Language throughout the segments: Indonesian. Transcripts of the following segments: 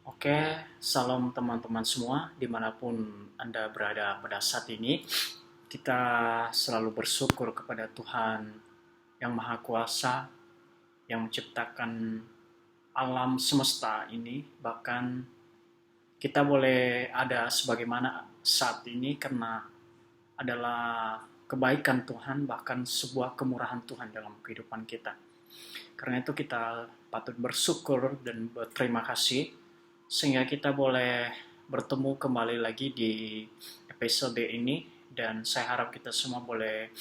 Oke, salam teman-teman semua dimanapun Anda berada pada saat ini. Kita selalu bersyukur kepada Tuhan yang Maha Kuasa, yang menciptakan alam semesta ini. Bahkan kita boleh ada sebagaimana saat ini karena adalah kebaikan Tuhan, bahkan sebuah kemurahan Tuhan dalam kehidupan kita. Karena itu kita patut bersyukur dan berterima kasih sehingga kita boleh bertemu kembali lagi di episode ini, dan saya harap kita semua boleh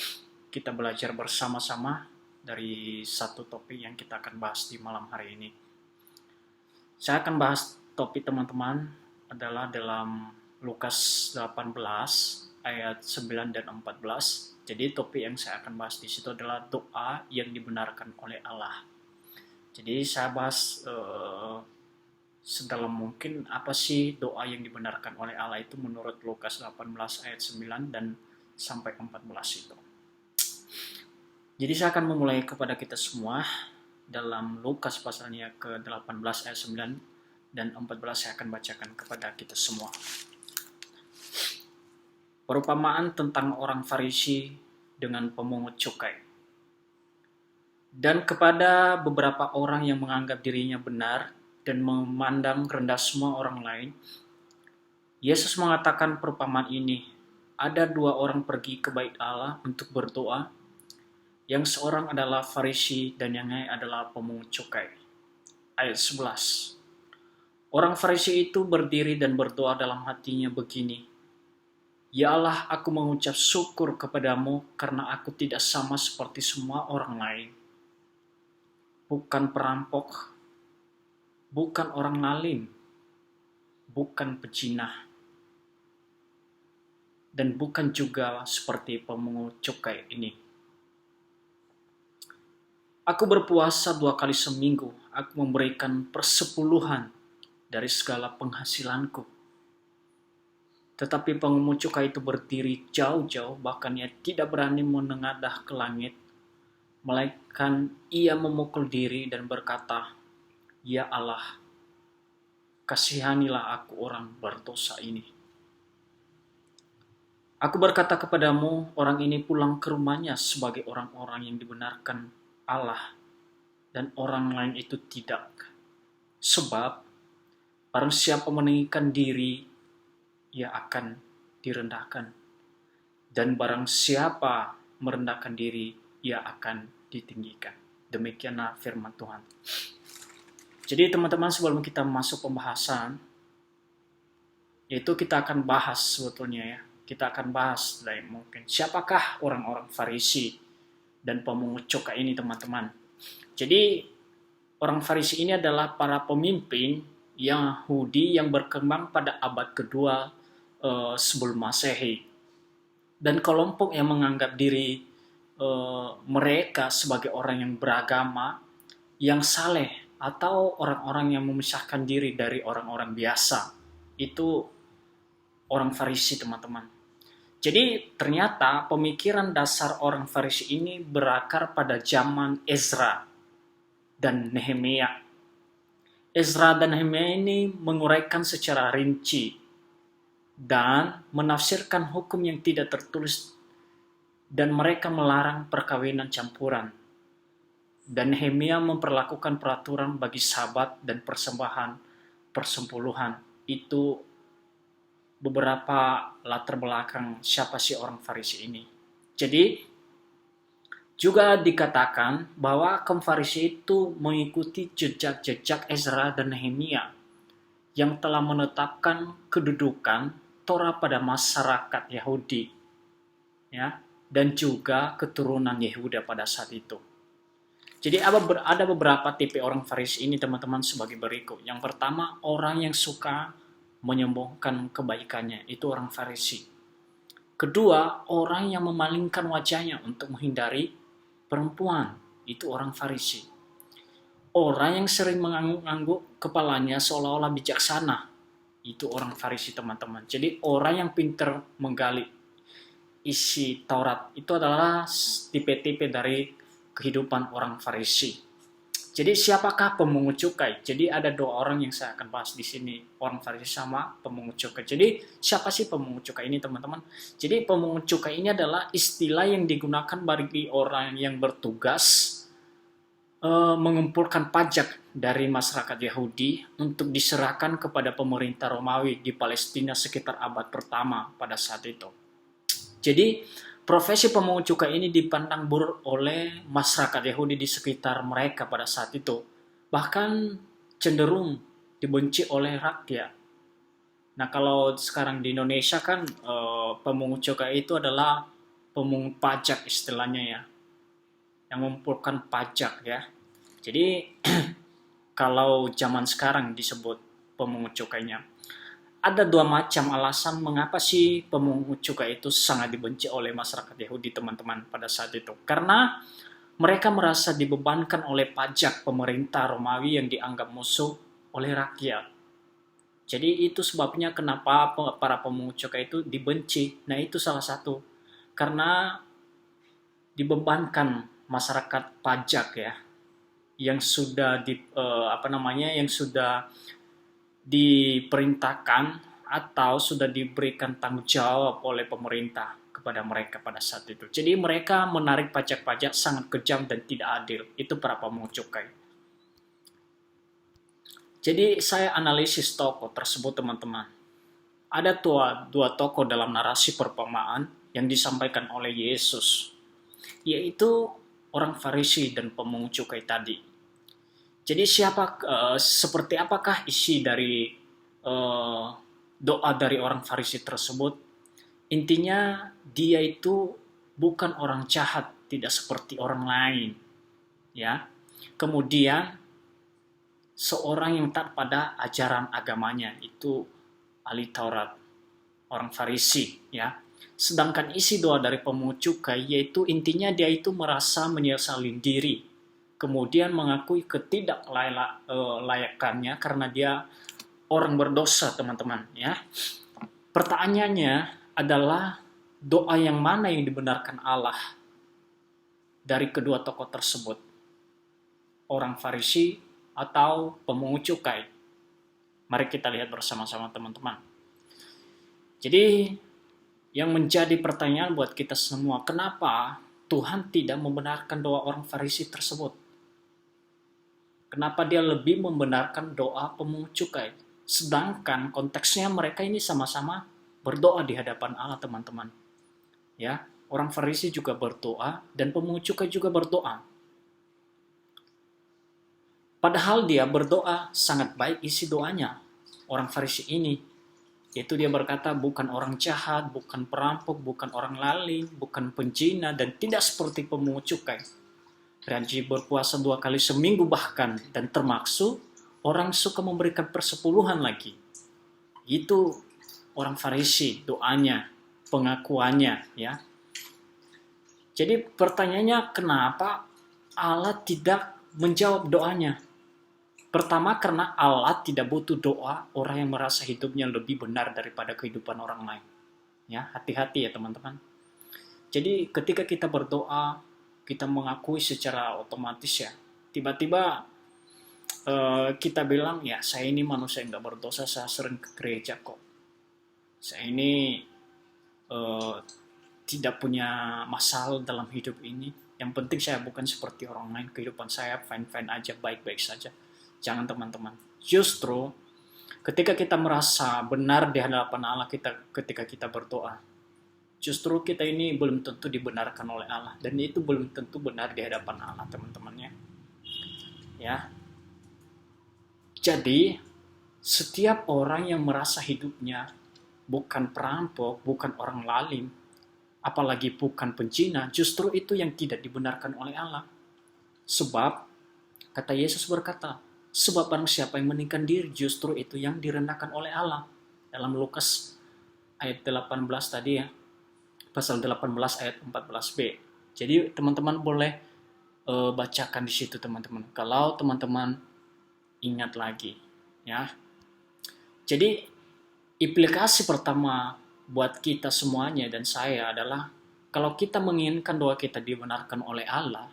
kita belajar bersama-sama dari satu topik yang kita akan bahas di malam hari ini. Saya akan bahas topik teman-teman adalah dalam Lukas 18 ayat 9 dan 14. Jadi topik yang saya akan bahas di situ adalah doa yang dibenarkan oleh Allah. Jadi saya bahas sedalam mungkin apa sih doa yang dibenarkan oleh Allah itu menurut Lukas 18 ayat 9 dan sampai 14 itu. Jadi saya akan memulai kepada kita semua dalam Lukas pasalnya ke-18 ayat 9 dan 14 saya akan bacakan kepada kita semua. Perumpamaan tentang orang Farisi dengan pemungut cukai. Dan kepada beberapa orang yang menganggap dirinya benar dan memandang rendah semua orang lain, Yesus mengatakan perumpamaan ini. Ada dua orang pergi ke bait Allah untuk berdoa. Yang seorang adalah Farisi dan yang lain adalah pemungut cukai. Ayat 11. Orang Farisi itu berdiri dan berdoa dalam hatinya begini. Ya Allah, aku mengucap syukur kepadamu karena aku tidak sama seperti semua orang lain. Bukan perampok, bukan orang alim, bukan pejinah, dan bukan juga seperti pemungut cukai ini. Aku berpuasa 2 kali seminggu, aku memberikan persepuluhan dari segala penghasilanku. Tetapi pemungut cukai itu berdiri jauh-jauh, bahkan ia tidak berani menengadah ke langit, melainkan ia memukul diri dan berkata, Ya Allah, kasihanilah aku orang berdosa ini. Aku berkata kepadamu, orang ini pulang ke rumahnya sebagai orang-orang yang dibenarkan Allah, dan orang lain itu tidak. Sebab, barang siapa meninggikan diri, ia akan direndahkan. Dan barang siapa merendahkan diri, ia akan ditinggikan. Demikianlah firman Tuhan. Jadi teman-teman, sebelum kita masuk pembahasan, yaitu kita akan bahas sebetulnya ya. Kita akan bahas dari mungkin siapakah orang-orang Farisi dan pemungut cukai ini teman-teman. Jadi orang Farisi ini adalah para pemimpin Yahudi yang berkembang pada abad kedua sebelum Masehi. Dan kelompok yang menganggap diri mereka sebagai orang yang beragama, yang saleh, atau orang-orang yang memisahkan diri dari orang-orang biasa. Itu orang Farisi teman-teman. Jadi ternyata pemikiran dasar orang Farisi ini berakar pada zaman Ezra dan Nehemia. Ezra dan Nehemia ini menguraikan secara rinci dan menafsirkan hukum yang tidak tertulis, dan mereka melarang perkawinan campuran. Dan Nehemia memperlakukan peraturan bagi sabat dan persembahan persepuluhan. Itu beberapa latar belakang siapa sih orang Farisi ini. Jadi juga dikatakan bahwa kaum Farisi itu mengikuti jejak-jejak Ezra dan Nehemia yang telah menetapkan kedudukan Torah pada masyarakat Yahudi, ya, dan juga keturunan Yehuda pada saat itu. Jadi ada beberapa tipe orang Farisi ini teman-teman sebagai berikut. Yang pertama, orang yang suka menyombongkan kebaikannya, itu orang Farisi. Kedua, orang yang memalingkan wajahnya untuk menghindari perempuan, itu orang Farisi. Orang yang sering mengangguk kepalanya seolah-olah bijaksana, itu orang Farisi teman-teman. Jadi orang yang pintar menggali isi Taurat, itu adalah tipe-tipe dari kehidupan orang Farisi. Jadi siapakah pemungut cukai? Jadi ada dua orang yang saya akan bahas di sini, orang Farisi sama pemungut cukai. Jadi siapa sih pemungut cukai ini, teman-teman? Jadi pemungut cukai ini adalah istilah yang digunakan bagi orang yang bertugas mengumpulkan pajak dari masyarakat Yahudi untuk diserahkan kepada pemerintah Romawi di Palestina sekitar abad pertama pada saat itu. Jadi profesi pemungut cukai ini dipandang buruk oleh masyarakat Yahudi di sekitar mereka pada saat itu. Bahkan cenderung dibenci oleh rakyat. Nah, kalau sekarang di Indonesia kan pemungut cukai itu adalah pemungut pajak istilahnya ya. Yang mengumpulkan pajak ya. Jadi kalau zaman sekarang disebut pemungut cukainya. Ada dua macam alasan mengapa sih pemungut cukai itu sangat dibenci oleh masyarakat Yahudi, teman-teman, pada saat itu. Karena mereka merasa dibebankan oleh pajak pemerintah Romawi yang dianggap musuh oleh rakyat. Jadi itu sebabnya kenapa para pemungut cukai itu dibenci. Nah, itu salah satu. Karena dibebankan masyarakat pajak ya, yang sudah yang sudah diperintahkan atau sudah diberikan tanggung jawab oleh pemerintah kepada mereka pada saat itu. Jadi mereka menarik pajak-pajak sangat kejam dan tidak adil. Itu para pemungut cukai. Jadi saya analisis tokoh tersebut, teman-teman. Ada dua tokoh dalam narasi perumpamaan yang disampaikan oleh Yesus, yaitu orang Farisi dan pemungut cukai tadi. Jadi seperti apakah isi dari doa dari orang Farisi tersebut? Intinya dia itu bukan orang jahat, tidak seperti orang lain, ya. Kemudian seorang yang taat pada ajaran agamanya, itu ahli Taurat, orang Farisi, ya. Sedangkan isi doa dari pemungut cukai yaitu intinya dia itu merasa menyesali diri, kemudian mengakui ketidaklayakannya karena dia orang berdosa, teman-teman, ya. Pertanyaannya adalah doa yang mana yang dibenarkan Allah dari kedua tokoh tersebut? Orang Farisi atau pemungut cukai? Mari kita lihat bersama-sama, teman-teman. Jadi yang menjadi pertanyaan buat kita semua, kenapa Tuhan tidak membenarkan doa orang Farisi tersebut? Kenapa dia lebih membenarkan doa pemungut cukai? Sedangkan konteksnya mereka ini sama-sama berdoa di hadapan Allah, teman-teman. Ya, orang Farisi juga berdoa dan pemungut cukai juga berdoa. Padahal dia berdoa sangat baik isi doanya, orang Farisi ini. Yaitu dia berkata bukan orang jahat, bukan perampok, bukan orang lalim, bukan penjina, dan tidak seperti pemungut cukai. Rajin berpuasa 2 kali seminggu bahkan, dan termasuk orang suka memberikan persepuluhan lagi. Itu orang Farisi, doanya, pengakuannya, ya. Jadi pertanyaannya, kenapa Allah tidak menjawab doanya? Pertama, karena Allah tidak butuh doa orang yang merasa hidupnya lebih benar daripada kehidupan orang lain. Ya, hati-hati ya teman-teman. Jadi ketika kita berdoa, kita mengakui secara otomatis ya. Tiba-tiba kita bilang, ya saya ini manusia yang gak berdosa, saya sering ke gereja kok. Saya ini tidak punya masalah dalam hidup ini. Yang penting saya bukan seperti orang lain, kehidupan saya fine-fine aja, baik-baik saja. Jangan, teman-teman. Justru ketika kita merasa benar di hadapan Allah ketika kita berdoa, justru kita ini belum tentu dibenarkan oleh Allah, dan itu belum tentu benar di hadapan Allah, teman-temannya. Ya. Jadi setiap orang yang merasa hidupnya bukan perampok, bukan orang lalim, apalagi bukan penjina, justru itu yang tidak dibenarkan oleh Allah. Sebab kata Yesus berkata, sebab barang siapa yang meninggikan diri, justru itu yang direndahkan oleh Allah. Dalam Lukas ayat 18 tadi ya, pasal 18 ayat 14b. Jadi teman-teman boleh bacakan di situ, teman-teman. Kalau teman-teman ingat lagi, ya. Jadi implikasi pertama buat kita semuanya dan saya adalah kalau kita menginginkan doa kita dibenarkan oleh Allah,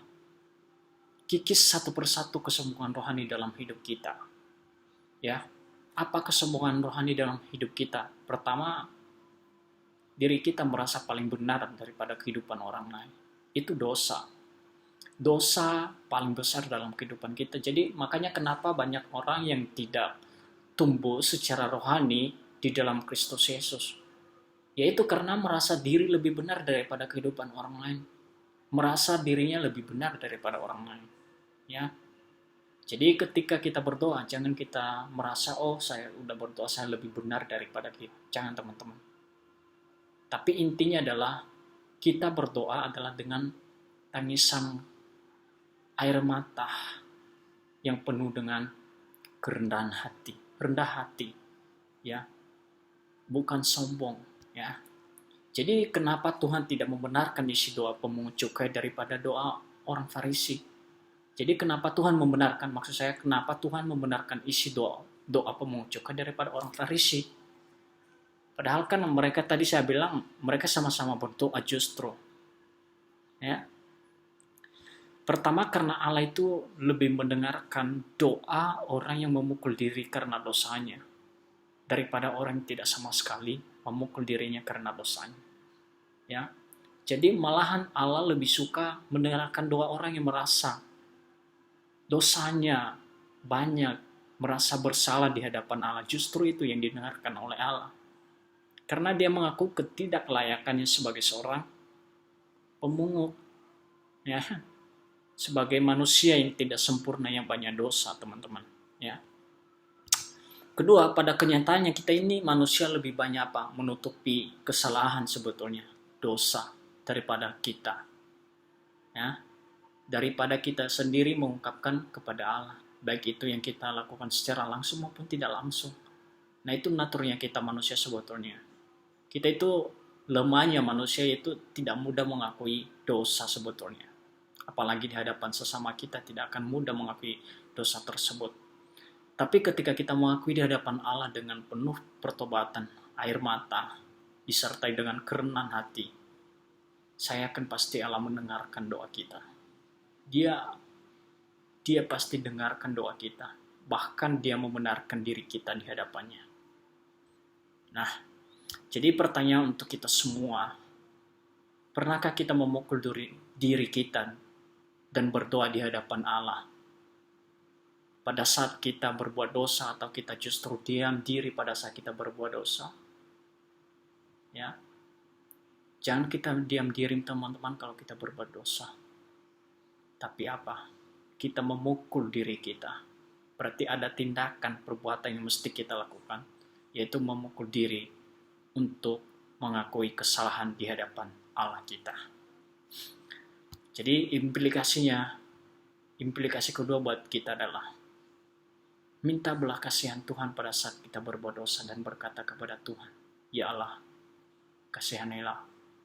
kikis satu persatu kesembuhan rohani dalam hidup kita. Ya, apa kesembuhan rohani dalam hidup kita? Pertama, diri kita merasa paling benar daripada kehidupan orang lain. Itu dosa. Dosa paling besar dalam kehidupan kita. Jadi makanya kenapa banyak orang yang tidak tumbuh secara rohani di dalam Kristus Yesus. Yaitu karena merasa diri lebih benar daripada kehidupan orang lain. Merasa dirinya lebih benar daripada orang lain. Ya. Jadi ketika kita berdoa, jangan kita merasa, oh saya udah berdoa, saya lebih benar daripada kita. Jangan teman-teman. Tapi intinya adalah, kita berdoa adalah dengan tangisan air mata yang penuh dengan kerendahan hati. Rendah hati. Ya. Bukan sombong. Ya. Jadi kenapa Tuhan tidak membenarkan isi doa pemungut cukai daripada doa orang Farisi? Jadi kenapa Tuhan membenarkan, maksud saya kenapa Tuhan membenarkan isi doa pemungut cukai daripada orang Farisi? Padahal kan mereka tadi saya bilang mereka sama-sama berdoa justru. Ya. Pertama karena Allah itu lebih mendengarkan doa orang yang memukul diri karena dosanya daripada orang yang tidak sama sekali memukul dirinya karena dosanya. Ya. Jadi malahan Allah lebih suka mendengarkan doa orang yang merasa dosanya banyak, merasa bersalah di hadapan Allah. Justru itu yang didengarkan oleh Allah. Karena dia mengaku ketidaklayakannya sebagai seorang pemungut. Ya. Sebagai manusia yang tidak sempurna, yang banyak dosa, teman-teman. Ya. Kedua, pada kenyataannya kita ini manusia lebih banyak apa? Menutupi kesalahan sebetulnya, dosa daripada kita. Ya. Daripada kita sendiri mengungkapkan kepada Allah, baik itu yang kita lakukan secara langsung maupun tidak langsung. Nah, itu naturnya kita manusia sebetulnya. Kita itu lemahnya manusia itu tidak mudah mengakui dosa sebetulnya. Apalagi di hadapan sesama kita tidak akan mudah mengakui dosa tersebut. Tapi ketika kita mengakui di hadapan Allah dengan penuh pertobatan, air mata, disertai dengan kerendahan hati, saya yakin pasti Allah mendengarkan doa kita. Dia pasti dengarkan doa kita. Bahkan dia membenarkan diri kita di hadapannya. Nah, jadi pertanyaan untuk kita semua, pernahkah kita memukul diri kita dan berdoa di hadapan Allah? Pada saat kita berbuat dosa atau kita justru diam diri pada saat kita berbuat dosa? Ya. Jangan kita diam diri teman-teman kalau kita berbuat dosa. Tapi apa? Kita memukul diri kita. Berarti ada tindakan perbuatan yang mesti kita lakukan, yaitu memukul diri untuk mengakui kesalahan di hadapan Allah kita. Jadi implikasi kedua buat kita adalah minta belas kasihan Tuhan pada saat kita berbuat dosa dan berkata kepada Tuhan, ya Allah, kasihanilah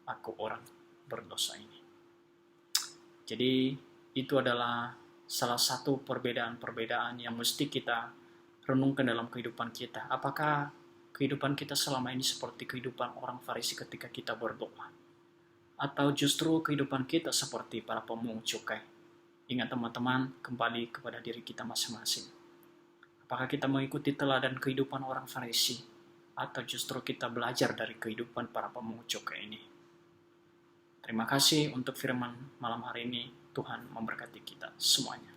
aku orang berdosa ini. Jadi itu adalah salah satu perbedaan-perbedaan yang mesti kita renungkan dalam kehidupan kita. Apakah kehidupan kita selama ini seperti kehidupan orang Farisi ketika kita berdoa? Atau justru kehidupan kita seperti para pemungut cukai? Ingat teman-teman, kembali kepada diri kita masing-masing. Apakah kita mengikuti teladan kehidupan orang Farisi? Atau justru kita belajar dari kehidupan para pemungut cukai ini? Terima kasih untuk firman malam hari ini. Tuhan memberkati kita semuanya.